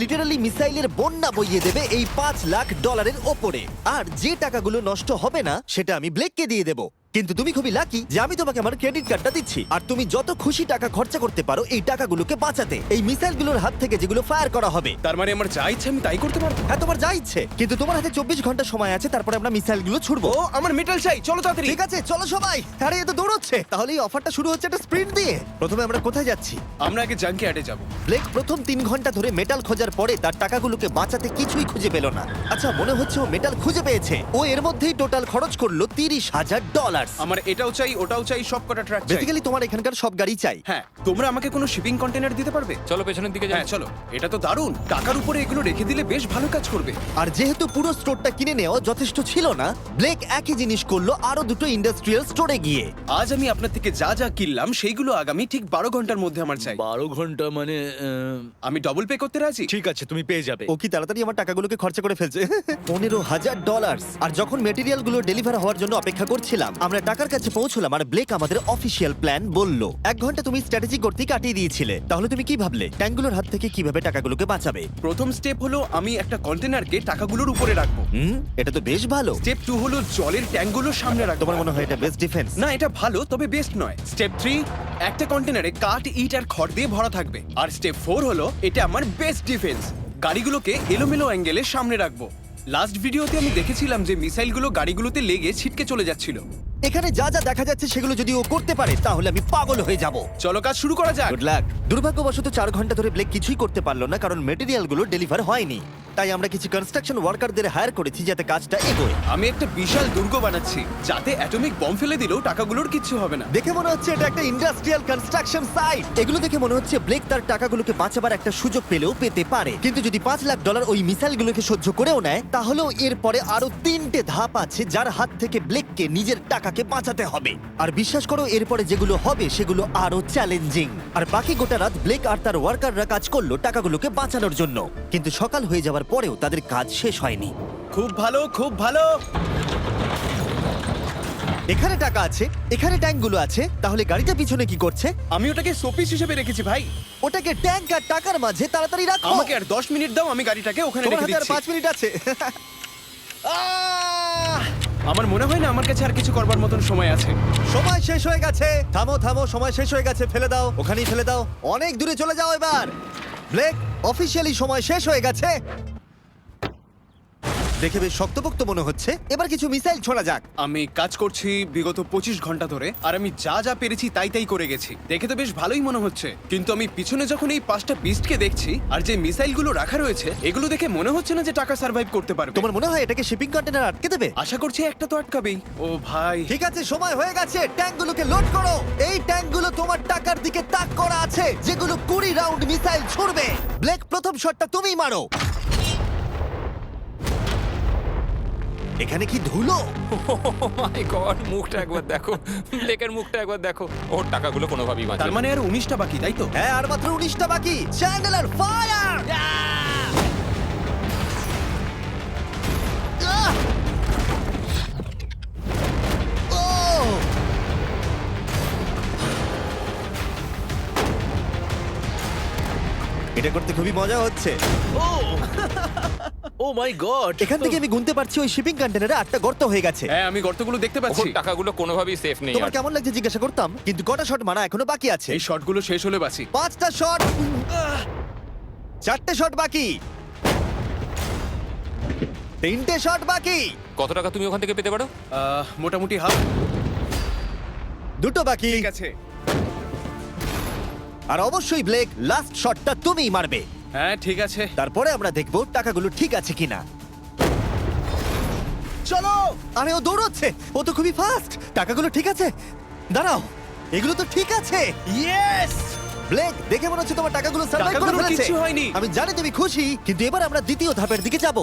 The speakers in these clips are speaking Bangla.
লিটারালি মিসাইলের বন্যা বইয়ে দেবে এই $5 লাখ ওপরে। আর যে টাকাগুলো নষ্ট হবে না সেটা আমি ব্লেককে দিয়ে দেবো। কিন্তু তুমি খুবই লাকি যে আমি তোমাকে আমার ক্রেডিট কার্ডটা দিচ্ছি, আর তুমি যত খুশি টাকা খরচা করতে পারো এই টাকাগুলোকে বাঁচাতে, এই মিসাইলগুলোর হাত থেকে যেগুলো ফায়ার করা হবে। তার মানে আমার যা ইচ্ছে আমি তাই করতে পারবো? হ্যাঁ, তোমার যা ইচ্ছে, কিন্তু তোমার হাতে 24 ঘন্টা সময় আছে, তারপরে আমরা মিসাইলগুলো ছুড়বো। ও আমার মেটাল চাই, চলো তাড়াতাড়ি। ঠিক আছে, চলো সবাই। আরে এ তো দৌড়চ্ছে। তাহলে এই অফারটা শুরু হচ্ছে একটা স্প্রিন্ট দিয়ে। প্রথমে আমরা কোথায় যাচ্ছি? আমরা আগে জাঙ্কি অ্যাডে যাব। ব্লেক প্রথম 3 ঘন্টা ধরে মেটাল খোঁজার পরে তার টাকাগুলোকে বাঁচাতে কিছুই খুঁজে পেল না। আচ্ছা, মনে হচ্ছে ও মেটাল খুঁজে পেয়েছে। ও এর মধ্যেই টোটাল খরচ করলো $30,000। আমার এটাও চাই, ওটাও চাই, সব কটা ট্র্যাক চাই। বেসিক্যালি তোমার এখানকার সব গাড়ি চাই। হ্যাঁ, তোমরা আমাকে কোনো শিপিং কন্টেনার দিতে পারবে? চলো পেছনের দিকে যাই। হ্যাঁ চলো, এটা তো দারুণ। টাকার উপরে এগুলো রেখে দিলে বেশ ভালো কাজ করবে। আর যেহেতু পুরো স্টোরটা কিনে নেওয়া যথেষ্ট ছিল না, ব্লেক একই জিনিস করলো আরো দুটো ইন্ডাস্ট্রিয়াল স্টোরে গিয়ে। আজ আমি আপনার থেকে যা যা কিনলাম সেইগুলো আগামী ঠিক 12 ঘন্টার মধ্যে আমার চাই। 12 ঘন্টা মানে আমি ডবল পে করতে রাজি। ঠিক আছে, তুমি পেয়ে যাবে। ও কি তাড়াতাড়ি আমার টাকাগুলোকে খরচা করে ফেলছে। $15,000। আর যখন মেটেরিয়াল গুলো ডেলিভার হওয়ার জন্য অপেক্ষা করছিলাম, আমরা টাকার কাছে পৌঁছলাম আর ব্লেক আমাদের অফিসিয়াল প্ল্যান বলল। 1 ঘন্টা তুমি স্ট্র্যাটেজি করতে কাটিয়ে দিয়েছিলে, তাহলে তুমি কি ভাবলে ট্যাঙ্কগুলোর হাত থেকে কিভাবে টাকাগুলোকে বাঁচাবে? প্রথম স্টেপ হলো আমি একটা কন্টেনারকে টাকাগুলোর উপরে রাখবো। এটা তো বেশ ভালো। স্টেপ 2 হলো জলের ট্যাঙ্কগুলো সামনে রাখবো। তোমার মনে হয় এটা বেস্ট ডিফেন্স? না, এটা ভালো তবে বেস্ট নয়। স্টেপ 3, একটা কন্টেনারে কাঠ, ইট আর খড় দিয়ে ভরা থাকবে। আর স্টেপ 4 হলো এটা আমার বেস্ট ডিফেন্স, গাড়িগুলোকে এলোমেলো অ্যাঙ্গেলে সামনে রাখবো। লাস্ট ভিডিওতে আমি দেখেছিলাম যে মিসাইলগুলো গাড়িগুলোতে লেগে ছিটকে চলে যাচ্ছিল। এখানে যা যা দেখা যাচ্ছে সেগুলো যদি ও করতে পারে তাহলে আমি পাগল হয়ে যাব। চলো কাজ শুরু করা যাক। Good luck. দুর্ভাগ্যবশত 4 ঘন্টা ধরে ব্লেক কিছুই করতে পারলো না, কারণ মেটেরিয়ালগুলো ডেলিভার হয়নি। তাই আমরা কিছু কনস্ট্রাকশন ওয়ার্কারদের হায়ার করেছি যাতে কাজটা এগোয়। আমি একটা বিশাল দুর্গ বানাচ্ছি যাতে অ্যাটমিক বম ফেলে দিলেও টাকাগুলোর কিচ্ছু হবে না। দেখে মনে হচ্ছে এটা একটা ইন্ডাস্ট্রিয়াল কনস্ট্রাকশন সাইট। এগুলো দেখে মনে হচ্ছে ব্লেক তার টাকাগুলোকে বাঁচাবার একটা সুযোগ পেলেও পেতে পারে, কিন্তু যদি $5 লাখ ওই মিসাইলগুলোকে সহ্য করেও নেয়, তাহলেও এরপরে আরো 3টে ধাপ আছে যার হাত থেকে ব্লেককে নিজের টাকাকে বাঁচাতে হবে। আর বিশ্বাস করো, এরপরে যেগুলো হবে সেগুলো আরো চ্যালেঞ্জিং। আর বাকি গোটা রাত ব্লেক আর তার ওয়ার্কাররা কাজ করলো টাকাগুলোকে বাঁচানোর জন্য, কিন্তু সকাল হয়ে যাওয়ার পরেও তাদের কাজ শেষ হয়নি। খুব ভালো, খুব ভালো। এখানে টাকা আছে, এখানে ট্যাঙ্কগুলো আছে, তাহলে গাড়িটা পিছনে কি করছে? আমি ওটাকে শোপিস হিসেবে রেখেছি ভাই। ওটাকে ট্যাঙ্ক আর টাকার মাঝে তাড়াতাড়ি রাখো। আমাকে আর 10 মিনিট দাও, আমি গাড়িটাকে ওখানে তোমার রেখে হাতে আর দিচ্ছি। 5 মিনিট আছে। আমার মনে হয় না আমার কাছে আর কিছু করবার মতন সময় আছে। সময় শেষ হয়ে গেছে। থামো থামো, সময় শেষ হয়ে গেছে। ফেলে দাও, ওখানেই ফেলে দাও। অনেক দূরে চলে যাও এবার। ব্লেক, অফিসিয়ালি সময় শেষ হয়ে গেছে। দেখে বেশ শক্তপোক্ত মনে হচ্ছে। এবার কিছু মিসাইল ছোড়া যাক। আমি কাজ করছি বিগত 25 ঘন্টা ধরে, আর আমি যা যা পেরেছি তাই তাই করে গেছি। দেখে তো বেশ ভালোই মনে হচ্ছে, কিন্তু আমি পিছনে যখন এই 5টা বিস্টকে দেখছি আর যে মিসাইলগুলো রাখা রয়েছে, এগুলো দেখে মনে হচ্ছে না যে টাকা সার্ভাইভ করতে পারবে। তোমার মনে হয় এটাকে শিপিং কন্টেনার আটকে দেবে? আশা করছি একটা তো আটকাবেই। ও ভাই, ঠিক আছে, সময় হয়ে গেছে। ট্যাঙ্কগুলোকে লোড করো। এই ট্যাঙ্কগুলো তোমার টাকার দিকে তাক করা আছে, যেগুলো 20 রাউন্ড মিসাইল ছুড়বে। ব্লেক, প্রথম শটটা তুমিই মারো। এখানে কি ধুলো? মাই গড, মুখটা একবার দেখো, ব্লেকের মুখটা একবার দেখো। ওর টাকাগুলো কোনোভাবেই বাঁচবে তার না। মানে আর 19টা বাকি, তাই তো? হ্যাঁ, আর মাত্র 19টা বাকি। Chandler, fire! এটা করতে খুবই মজা হচ্ছে। ও মাই গড! এখান থেকে আমি গুনতে পারছি ওই শিপিং কন্টেনারে 8টা গর্ত হয়ে গেছে। হ্যাঁ, আমি গর্তগুলো দেখতে পাচ্ছি। ওর টাকাগুলো কোনোভাবেই সেফ নেই। তোমার আর কেমন লাগছে জিজ্ঞাসা করতাম, কিন্তু কটা শট মারা এখনো বাকি আছে। এই শটগুলো শেষ হলে বাঁচি। 5টা শট, 4টে শট বাকি, 3টে শট বাকি, কত টাকা তুমি ওখান থেকে পেতে পারো? মোটামুটি হাফ। 2টো বাকি। ঠিক আছে। আর অবশ্যই ব্লেক, লাস্ট শটটা তুমিই মারবে। হ্যাঁ ঠিক আছে। তারপরে আমরা দেখব টাকাগুলো ঠিক আছে কিনা। চলো। আরে ও দৌড়চ্ছে, ও তো খুবই ফাস্ট। টাকাগুলো ঠিক আছে? দাঁড়াও, এগুলো তো ঠিক আছে। ইয়েস! ব্লেক, দেখে মনে হচ্ছে তোমার টাকাগুলো সার্ভাইভ করে টাকাগুলোর ফেলেছে। কিচ্ছু হয়নি। আমি জানি তুমি খুশি, কিন্তু এবার আমরা দ্বিতীয় ধাপের দিকে যাব।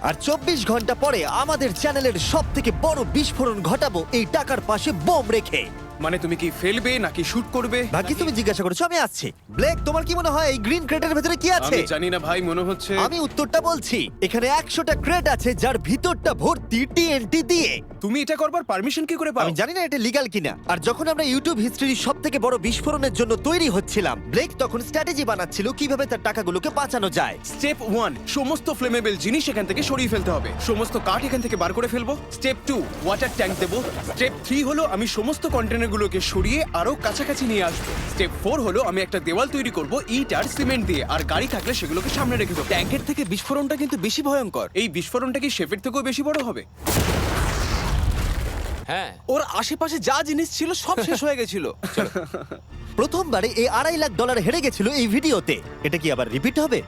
আর 24 ঘন্টা পরে আমাদের চ্যানেলের সবথেকে বড় বিস্ফোরণ ঘটাবো এই টাকার পাশে বোম রেখে। মানে তুমি কি ফেলবে নাকি শুট করবে? বাকি তুমি জিজ্ঞাসা করেছো, আমি আসছি। ব্লেক, তোমার কি মনে হয় এই গ্রিন ক্রেটের ভেতরে কি আছে? আমি জানি না ভাই, মনে হচ্ছে আমি উত্তরটা বলছি। এখানে 100টা ক্রেট আছে যার ভিতরটা ভর্তি টিএনটি দিয়ে। তুমি এটা করবার পারমিশন কি করে পাও? আমি জানি না এটা লিগ্যাল কিনা। আর যখন আমরা ইউটিউব হিস্ট্রির সব থেকে বড় বিস্ফোরণের জন্য তৈরি হচ্ছিলাম, ব্লেক তখন স্ট্র্যাটেজি বানাচ্ছিল কিভাবে তার টাকাগুলোকে বাঁচানো যায়। স্টেপ 1, সমস্ত ফ্লেমেবল জিনিস এখান থেকে সরিয়ে ফেলতে হবে। সমস্ত কাঠ এখান থেকে বার করে ফেলবো। স্টেপ 2, ওয়াটার ট্যাঙ্ক দেবো। স্টেপ 3 হলো আমি সমস্ত কন্টেনারগুলোকে সরিয়ে আরো কাছাকাছি নিয়ে আসবো। স্টেপ 4 হলো আমি একটা দেওয়াল তৈরি করব ইট আর সিমেন্ট দিয়ে, আর গাড়ি থাকলে সেগুলোকে সামনে রেখে দেবো। ট্যাঙ্কের থেকে বিস্ফোরণটা কিন্তু বেশি ভয়ঙ্কর। এই বিস্ফোরণটা কি শেফের থেকেও বেশি বড় হবে? হ্যাঁ, ওর আশেপাশে যা জিনিস ছিল সব শেষ হয়ে গেছিল। প্রথমবারে এই $2.5 লাখ হেরে গেছিল এই ভিডিওতে। এটা কি আবার রিপিট হবে?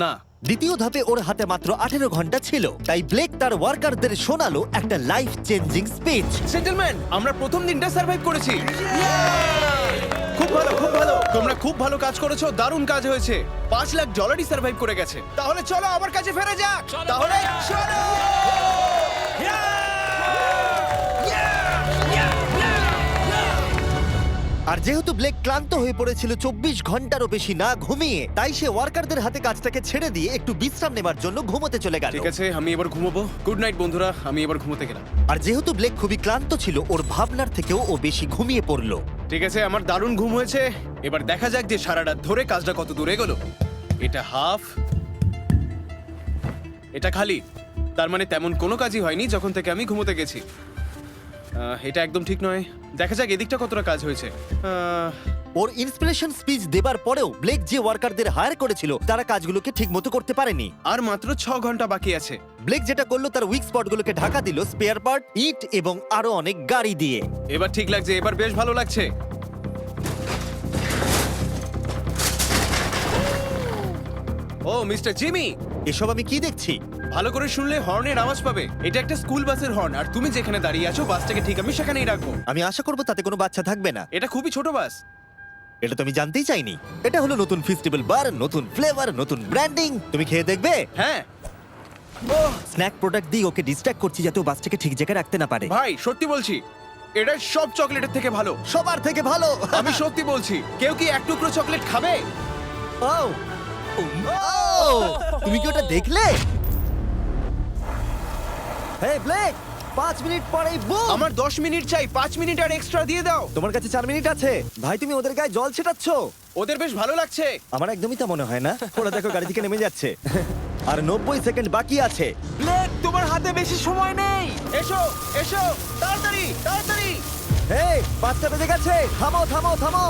না। দ্বিতীয় ধাপে ওর হাতে মাত্র 18 ঘন্টা ছিল, তাই ব্লেক তার ওয়ার্কারদের শোনালো একটা লাইফ চেঞ্জিং স্পিচ। জেন্টলম্যান, আমরা প্রথম দিনটা সার্ভাইভ করেছি। খুব ভালো, খুব ভালো। তোমরা খুব ভালো কাজ করেছো, দারুণ কাজ হয়েছে। $5 লাখ সার্ভাইভ করে গেছে। তাহলে চলো আমার কাছে ফেরা যাক। তাহলে চলো। আর যেহেতু ব্লেক ক্লান্ত হয়ে পড়েছিল 24 ঘন্টারও বেশি না ঘুমিয়ে, তাই সে ওয়ার্কারদের হাতে কাজটাকে ছেড়ে দিয়ে একটু বিশ্রাম নেবার জন্য ঘুমোতে চলে গেল। ঠিক আছে, আমি এবার ঘুমোবো। গুড নাইট বন্ধুরা, আমি এবার ঘুমোতে গেলাম। আর যেহেতু ব্লেক খুবই ক্লান্ত ছিল, ওর ভাবনার থেকেও ও বেশি ঘুমিয়ে পড়লো। ঠিক আছে, আমার দারুণ ঘুম হয়েছে। এবার দেখা যাক যে সারা রাত ধরে কাজটা কত দূর এগোলো। এটা হাফ, এটা খালি। তার মানে তেমন কোনো কাজই হয়নি যখন থেকে আমি ঘুমোতে গেছি। এটা একদম ঠিক নয়। দেখা যাক এদিকটা কতটা কাজ হয়েছে। ওর ইন্সপিরেশন স্পিচ দেবার পরেও ব্লেক যে ওয়ার্কারদের হায়ার করেছিল তারা কাজগুলোকে ঠিকমতো করতে পারেনি। আর মাত্র 6 ঘন্টা বাকি আছে। ব্লেক যেটা করলো তার উইক স্পটগুলোকে ঢাকা দিল স্পেয়ার পার্ট, ইট এবং আরো অনেক গাড়ি দিয়ে। এবার ঠিক লাগছে, এবার বেশ ভালো লাগছে। ও মিস্টার জিমি, এসব আমি কি দেখছি? ভালো করে শুনলে হর্নের আওয়াজ পাবে। এটা একটা স্কুল বাসের হর্ন, আর তুমি যেখানে দাঁড়িয়ে আছো বাসটাকে ঠিক আমি সেখানেই রাখবো। আমি আশা করবো তাতে কোনো বাচ্চা থাকবে না। এটা খুবই ছোট বাস। এটা তো আমি জানতেই চাইনি। এটা হলো নতুন ফেস্টিভ্যাল বার, নতুন ফ্লেভার, নতুন ব্র্যান্ডিং। তুমি খেয়ে দেখবে? হ্যাঁ স্ন্যাক প্রোডাক্ট দিয়ে ওকে ডিস্ট্র্যাক্ট করছি যাতে ও বাচ্চাকে ঠিক জায়গায় রাখতে না পারে। ভাই, সত্যি বলছি, এটা সব চকলেটের থেকে ভালো। সবার থেকে ভালো। আমি সত্যি বলছি। কেউ কি এক টুকরো চকলেট খাবে? ও ও, তুমি কি ওটা দেখলে? হে ব্লেক, 5 মিনিট পরেই বুম। আমার 10 মিনিট চাই, 5 মিনিট আর এক্সট্রা দিয়ে দাও। তোমার কাছে 4 মিনিট আছে। ভাই তুমি ওদের গায়ে জল ছেটাচ্ছ। ওদের বেশ ভালো লাগছে। আমার একদমই তা মনে হয় না। ওরা দেখো গাড়ি থেকে নেমে যাচ্ছে। আর 90 সেকেন্ড বাকি আছে। ব্লেক, তোমার হাতে বেশি সময় নেই। এসো এসো, তাড়াতাড়ি তাড়াতাড়ি। হে, 5টা বেজে গেছে। থামো থামো থামো,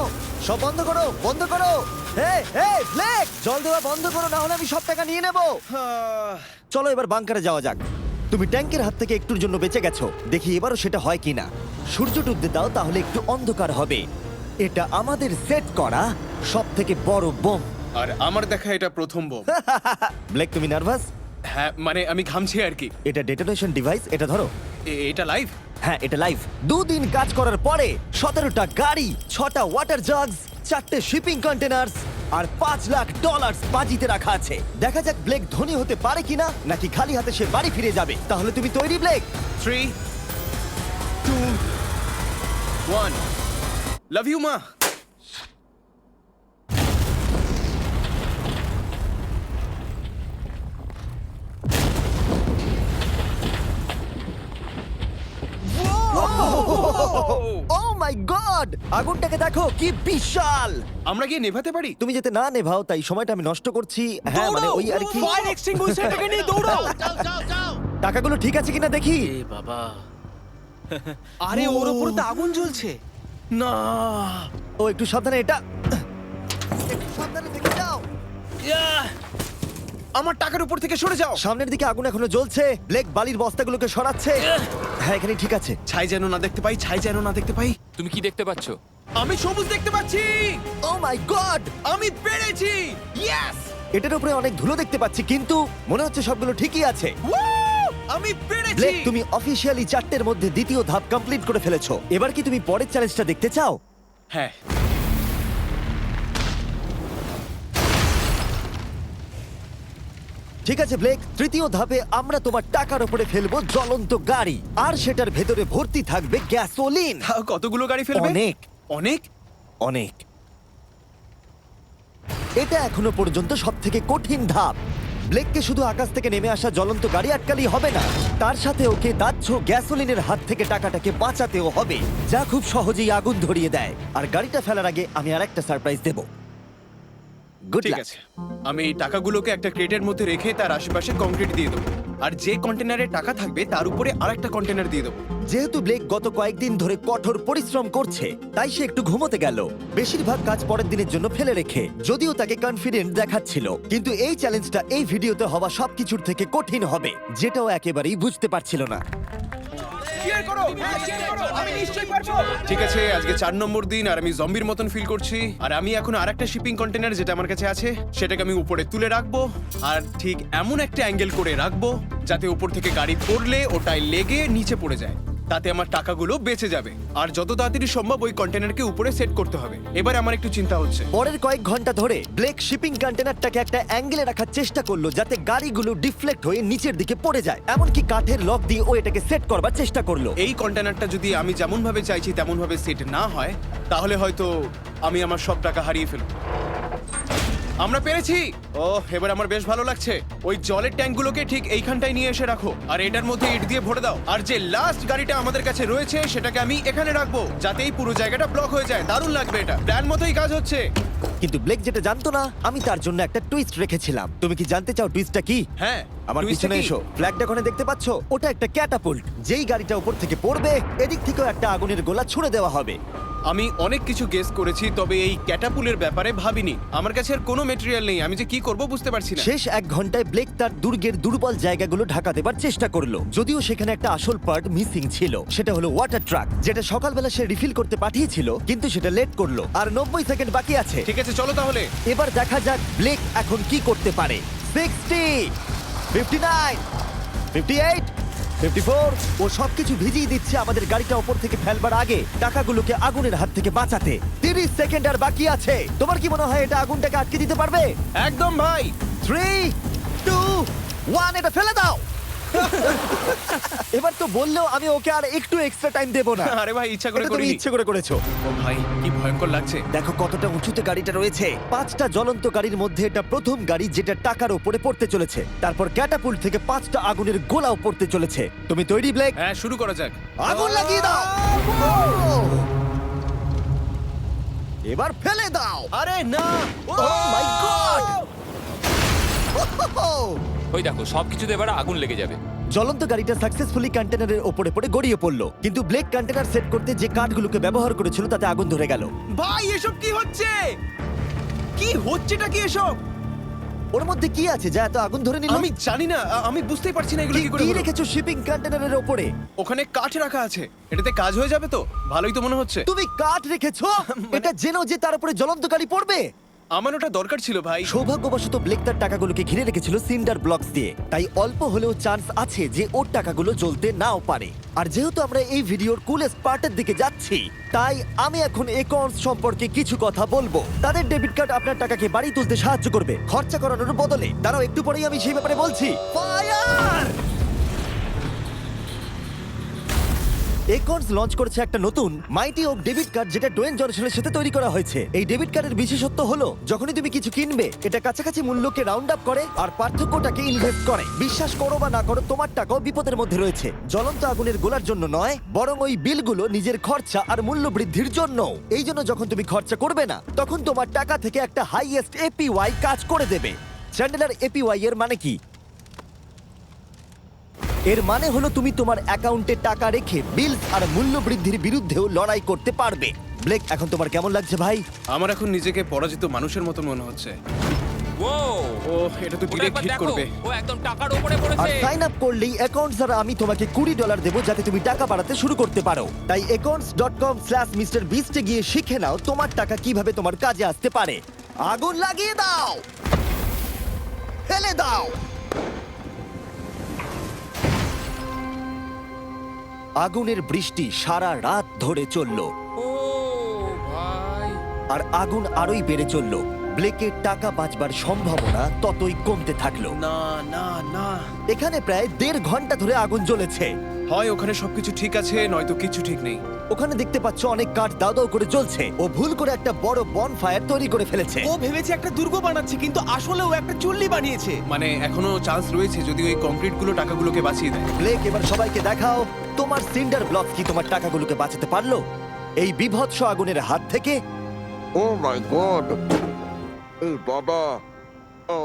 সব বন্ধ করো, বন্ধ করো। হে হে ব্লেক, জল দেওয়া বন্ধ করো, না হলে আমি সব টাকা নিয়ে নেব। চলো এবার বাংকারে যাওয়া যাক। তুমি ট্যাঙ্কের হাত থেকে একটুর জন্য বেঁচে গেছো। দেখি এবারও সেটা হয় কিনা। সূর্য ডুবতে দাও, তাহলে একটু অন্ধকার হবে। এটা আমাদের সেট করা সব থেকে বড় বোম। আর আমার দেখা এটা প্রথম বোম। ব্লেক তুমি নার্ভাস? হ্যাঁ, মানে আমি ঘামছি আর কি। এটা ডেটোনেশন ডিভাইস, এটা ধরো। এটা লাইভ? হ্যাঁ, এটা লাইভ। 2 দিন কাজ করার পরে 17টা গাড়ি, 6টা ওয়াটার জাগস, 4টে শিপিং কন্টেনার্স আর $5 লাখ বাজিতে রাখা আছে। দেখা যাক ব্লেক ধনী হতে পারে কিনা, নাকি খালি হাতে সে বাড়ি ফিরে যাবে। তাহলে তুমি তৈরি ব্লেক? 3, 2, 1। লাভ ইউ মা। ও মাই গড, আগুনটাকে দেখো কি বিশাল। আমরা গিয়ে নেভাতে পারি? তুমি যেতে না নেভাও, তাই সময়টা আমি নষ্ট করছি। হ্যাঁ মানে ওই আর কি। ফায়ার এক্সটিংগুইশারটাকে নিয়ে দৌড়াও। টাকাগুলো ঠিক আছে কিনা দেখি। এ বাবা, আরে ওর উপরে তো আগুন জ্বলছে। না। ও একটু সাবধানে, এটা একটু সাবধানে দেখে যাও। আমার টাকার উপর থেকে সরে যাও। সামনের দিকে আগুন এখনো জ্বলছে। ব্লেক বালির বস্তাগুলোকে সরাচ্ছে। হ্যাঁ, এখানে ঠিক আছে। ছাই যেন না দেখতে পাই, ছাই যেন না দেখতে পাই। তুমি কি দেখতে পাচ্ছ? আমি সবুজ দেখতে পাচ্ছি। ও মাই গড, আমি পেরেছি। ইয়েস! এটার উপরে অনেক ধুলো দেখতে পাচ্ছি, কিন্তু মনে হচ্ছে সবগুলো ঠিকই আছে। আমি পেরেছি। ব্লেক, তুমি অফিসিয়ালি 4টের মধ্যে দ্বিতীয় ধাপ কমপ্লিট করে ফেলেছো। এবার কি তুমি পরের চ্যালেঞ্জটা দেখতে চাও? হ্যাঁ। ঠিক আছে ব্লেক, তৃতীয় ধাপে আমরা তোমার টাকার উপরে ফেলবো জ্বলন্ত গাড়ি, আর সেটার ভেতরে ভর্তি থাকবে গ্যাসোলিন। তাও কতগুলো গাড়ি ফেলবে? অনেক অনেক। অনেক। এটা এখনো পর্যন্ত সব থেকে কঠিন ধাপ। ব্লেককে শুধু আকাশ থেকে নেমে আসা জ্বলন্ত গাড়ি আটকালেই হবে না, তার সাথে ওকে দাহ্য গ্যাসোলিনের হাত থেকে টাকাটাকে বাঁচাতেও হবে, যা খুব সহজেই আগুন ধরিয়ে দেয়। আর গাড়িটা ফেলার আগে আমি আরেকটা সারপ্রাইজ দেব। গুড ঠিক লাক। আছে, আমি এই টাকাগুলোকে একটা ক্রেটের মধ্যে রেখে তার আশেপাশে কংক্রিট দিয়ে দেবো, আর যে কন্টেনারে টাকা থাকবে তার উপরে আরেকটা কন্টেনার দিয়ে দেবো। যেহেতু ব্লেক গত কয়েকদিন ধরে কঠোর পরিশ্রম করছে, তাই সে একটু ঘুমোতে গেল, বেশিরভাগ কাজ পরের দিনের জন্য ফেলে রেখে। যদিও তাকে কনফিডেন্ট দেখাচ্ছিল, কিন্তু এই চ্যালেঞ্জটা এই ভিডিওতে হওয়া সবকিছুর থেকে কঠিন হবে, যেটাও একেবারেই বুঝতে পারছিল না। ঠিক আছে, আজকে 4 নম্বর দিন আর আমি জম্বির মতন ফিল করছি। আর আমি এখন আরেকটা শিপিং কন্টেনার যেটা আমার কাছে আছে সেটাকে আমি উপরে তুলে রাখবো, আর ঠিক এমন একটা অ্যাঙ্গেল করে রাখবো যাতে উপর থেকে গাড়ি পড়লে ওটাই লেগে নিচে পড়ে যায়, তাতে আমার টাকাগুলো বেঁচে যাবে। আর যত তাড়াতাড়ি সম্ভব ওই কন্টেনারকে উপরে সেট করতে হবে। এবার আমার একটু চিন্তা হচ্ছে। পরের কয়েক ঘন্টা ধরে ব্লেক শিপিং কন্টেনারটাকে একটা অ্যাঙ্গেলে রাখার চেষ্টা করলো, যাতে গাড়িগুলো ডিফ্লেক্ট হয়ে নিচের দিকে পড়ে যায়। এমনকি কাঠের লক দিয়ে ও এটাকে সেট করবার চেষ্টা করলো। এই কন্টেনারটা যদি আমি যেমন ভাবে চাইছি তেমন ভাবে সেট না হয়, তাহলে হয়তো আমি আমার সব টাকা হারিয়ে ফেলবো। আমরা পেরেছি। ও, এবার আমার বেশ ভালো লাগছে। ওই জলের ট্যাঙ্কগুলোকে ঠিক এইখানটায় নিয়ে এসে রাখো, আর এটার মধ্যে ইট দিয়ে ভরে দাও। আর যে লাস্ট গাড়িটা আমাদের কাছে রয়েছে সেটাকে আমি এখানে রাখবো, যাতে এই পুরো জায়গাটা ব্লক হয়ে যায়। দারুণ লাগবে, এটা প্ল্যান মতোই কাজ হচ্ছে। কিন্তু ব্লেক যেটা জানতো না, আমি তার জন্য একটা টুইস্ট রেখেছিলাম। তুমি কি জানতে চাও টুইস্টটা কি? হ্যাঁ, আমার twist টা পিছনে কি? এসো। ফ্ল্যাগটা ওখানে দেখতে পাচ্ছ? ওটা একটা ক্যাটাপুল্ট। যেই গাড়িটা উপর থেকে পড়বে, এদিক থেকেও একটা আগুনের গোলা ছুড়ে দেওয়া হবে। আমি অনেক কিছু গেস করেছি, তবে এই ক্যাটাপুলের ব্যাপারে ভাবিনি। আমার কাছে আর কোনো মেটেরিয়াল নেই, আমি যে কি করব বুঝতে পারছি না। শেষ 1 ঘন্টায় ব্লেক তার দুর্গের দুর্বল জায়গাগুলো ঢাকা দেবার চেষ্টা করলো, যদিও সেখানে একটা আসল পার্ট মিসিং ছিল। সেটা হলো ওয়াটার ট্রাক, যেটা সকালবেলা সে রিফিল করতে পাঠিয়েছিল, কিন্তু সেটা লেট করলো। আর 90 সেকেন্ড বাকি আছে। ঠিক আছে, চলো তাহলে। এবার দেখা যাক ব্লেক এখন কি করতে পারে। 60, 59, 58, 54। ও সবকিছু ভিজিয়ে দিচ্ছে আমাদের গাড়িটা ওপর থেকে ফেলবার আগে, টাকাগুলোকে আগুনের হাত থেকে বাঁচাতে। 30 সেকেন্ড আর বাকি আছে। তোমার কি মনে হয় এটা আগুনটাকে আটকে দিতে পারবে? একদম ভাই। 3, 2, 1, এটা ফেলে দাও। এবার তো বললেও আমি ওকে আর একটু এক্সট্রা টাইম দেব না। আরে ভাই, ইচ্ছা করে এটা তুমি করিনি। ইচ্ছে করে করেছো। ও ভাই, কি ভয়ঙ্কর লাগছে। দেখো কতটা উঁচুতে গাড়িটা রয়েছে। 5টা জ্বলন্ত গাড়ির মধ্যে এটা প্রথম গাড়ি যেটা টাকার উপরে পড়তে চলেছে। তারপর ক্যাটাপুল্ট থেকে 5টা আগুনের গোলাও পড়তে চলেছে। তুমি তৈরি ব্লেক? হ্যাঁ, শুরু করা যাক। আগুন লাগিয়ে দাও। এবার ফেলে দাও। আরে না! ও মাই গড! ওই দেখো সবকিছুতে এবার আগুন লেগে যাবে। জ্বলন্ত গাড়িটা সাকসেসফুলি কন্টেনারের উপরে পড়ে গড়িয়ে পড়লো, কিন্তু ব্লেক কন্টেনার সেট করতে যে কাঠগুলোকে ব্যবহার করেছিল তাতে আগুন ধরে গেল। ভাই, এসব কি হচ্ছে? কি হচ্ছেটা কি এসব? ওর মধ্যে কি আছে যা এত আগুন ধরে নিল? আমি জানি না, আমি বুঝতেই পারছি না এগুলো কি করে কি হলো। রেখেছো শিপিং কন্টেনারের উপরে? ওখানে কাঠ রাখা আছে, এটাতে কাজ হয়ে যাবে তো? ভালোই তো মনে হচ্ছে। তুমি কাঠ রেখেছো? এটা জেনো যে তার উপরে জ্বলন্ত গাড়ি পড়বে। আমার ওটা দরকার ছিল ভাই। সৌভাগ্যবশত ব্লেক তার টাকাগুলোকে ঘিরে রেখেছিল সিন্ডার ব্লকস দিয়ে, তাই অল্প হলেও চান্স আছে যে ওর টাকাগুলো জ্বলতে নাও পারে। আর যেহেতু আমরা এই ভিডিওর কুলেস্ট পার্টের দিকে যাচ্ছি, তাই আমি এখন একর্নস সম্পর্কে কিছু কথা বলবো। তাদের ডেবিট কার্ড আপনার টাকাকে বাড়ি তুলতে সাহায্য করবে খরচা করানোর বদলে। দাঁড়াও, একটু পরেই আমি সেই ব্যাপারে বলছি। ফায়ার! একর্নস লঞ্চ করেছে একটা নতুন মাইটি ওক ডেবিট কার্ড, যেটা ডোয়েন জনসনের সাথে তৈরি করা হয়েছে। এই ডেবিট কার্ডের বিশেষত্ব হলো যখনই তুমি কিছু কিনবে, এটা কাছাকাছি মূল্যকে রাউন্ড আপ করে আর পার্থক্যটাকে ইনভেস্ট করে। বিশ্বাস করো বা না করো, তোমার টাকাও বিপদের মধ্যে রয়েছে। জ্বলন্ত আগুনের গোলার জন্য নয়, বরং ওই বিলগুলো নিজের খরচা আর মূল্য বৃদ্ধির জন্য। এই জন্য যখন তুমি খরচা করবে না, তখন তোমার টাকা থেকে একটা হাইয়েস্ট এপিওয়াই কাজ করে দেবে। চ্যান্ডেলার, এপিওয়াই এর মানে কি? এর মানে হলো তুমি তোমার অ্যাকাউন্টে টাকা রেখে বিলস আর মূল্য বৃদ্ধির বিরুদ্ধেও লড়াই করতে পারবে। ব্লেক, এখন তোমার কেমন লাগছে ভাই? আমার এখন নিজেকে পরাজিত মানুষের মতো মনে হচ্ছে। ও ও, এটা তো ওটা ডিরেক্ট একবার হিট দেখো, করবে। ও একদম টাকার উপরে আর পড়েছে। সাইন আপ করলেই অ্যাকাউন্টস দ্বারা আমি তোমাকে $20 দেবো, যাতে তুমি টাকা বাড়াতে শুরু করতে পারো। তাই accounts.com/MrBeast এ গিয়ে শিখে নাও তোমার টাকা কিভাবে তোমার কাজে আসতে পারে। আগুন লাগিয়ে দাও, ফেলে দাও। আগুনের বৃষ্টি সারা রাত ধরে চলল, ও ভাই, আর আগুন আরোই বেড়ে চলল। ব্লেকের টাকা বাঁচবার সম্ভাবনা ততই কমতে থাকলো। না না না, এখানে প্রায় 1.5 ঘন্টা ধরে আগুন জ্বলেছে। হয় ওখানে সবকিছু ঠিক আছে, নয়তো কিছু ঠিক নেই। ওখানে দেখতে পাচ্ছ অনেক কাঠ দাও দাও করে জ্বলছে। ও ভুল করে একটা বড় বনফায়ার তৈরি করে ফেলেছে। ও ভেবেছে একটা দুর্গ বানাচ্ছে, কিন্তু আসলে ও একটা চুল্লি বানিয়েছে। মানে এখনো চান্স রয়েছে যদি ওই কংক্রিট গুলো টাকাগুলোকে বাঁচিয়ে দেয়। ব্লেক, এবার সবাইকে দেখাও তোমার সিন্ডার ব্লক কি তোমার টাকাগুলোকে বাঁচাতে পারলো এই বিভৎস আগুনের হাত থেকে। ও মাই গড! এই বাবা! ও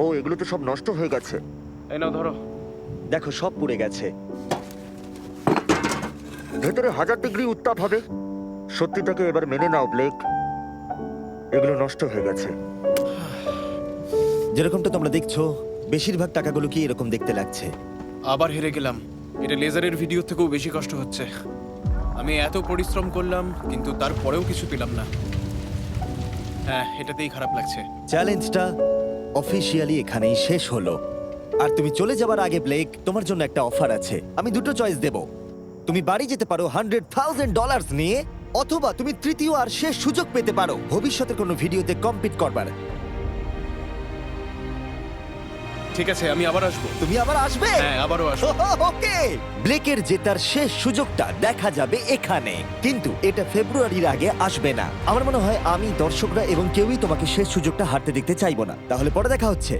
ও এগুলো তো সব নষ্ট হয়ে গেছে। এই নাও ধরো। দেখো সব পুড়ে গেছে। ভেতরে 1000 ডিগ্রি উত্তাপ হবে। সত্যিটাকে এবার মেনে নাও ব্লেক, এগুলো নষ্ট হয়ে গেছে। যেরকমটা তোমরা দেখছো বেশিরভাগ টাকাগুলো কি এরকম দেখতে লাগছে। আবার হেরে গেলাম। এটা লেজারের ভিডিও থেকেও বেশি কষ্ট হচ্ছে। আমি এত পরিশ্রম করলাম কিন্তু তারপরেও কিছু পেলাম না। হ্যাঁ, এটাতেই খারাপ লাগছে। চ্যালেঞ্জটা অফিসিয়ালি এখানেই শেষ হলো। আর তুমি চলে যাবার আগে ব্লেক, তোমার জন্য একটা অফার আছে। আমি দুটো চয়েস দেব। তুমি বাড়ি যেতে পারো $100,000 নিয়ে, অথবা তুমি তৃতীয় আর শেষ সুযোগ পেতে পারো ভবিষ্যতের কোনো ভিডিওতে কম্পিট করবার। ঠিক আছে, আমি আবার আসবো। তুমি আবার আসবে? হ্যাঁ, আবারও আসবো। ওকে, ব্লেকের জেতার শেষ সুযোগটা দেখা যাবে এখানে, কিন্তু এটা ফেব্রুয়ারির আগে আসবে না। আমার মনে হয় আমি, দর্শকরা এবং কেউই তোমাকে শেষ সুযোগটা হারতে দেখতে চাইবো না। তাহলে পরে দেখা হচ্ছে।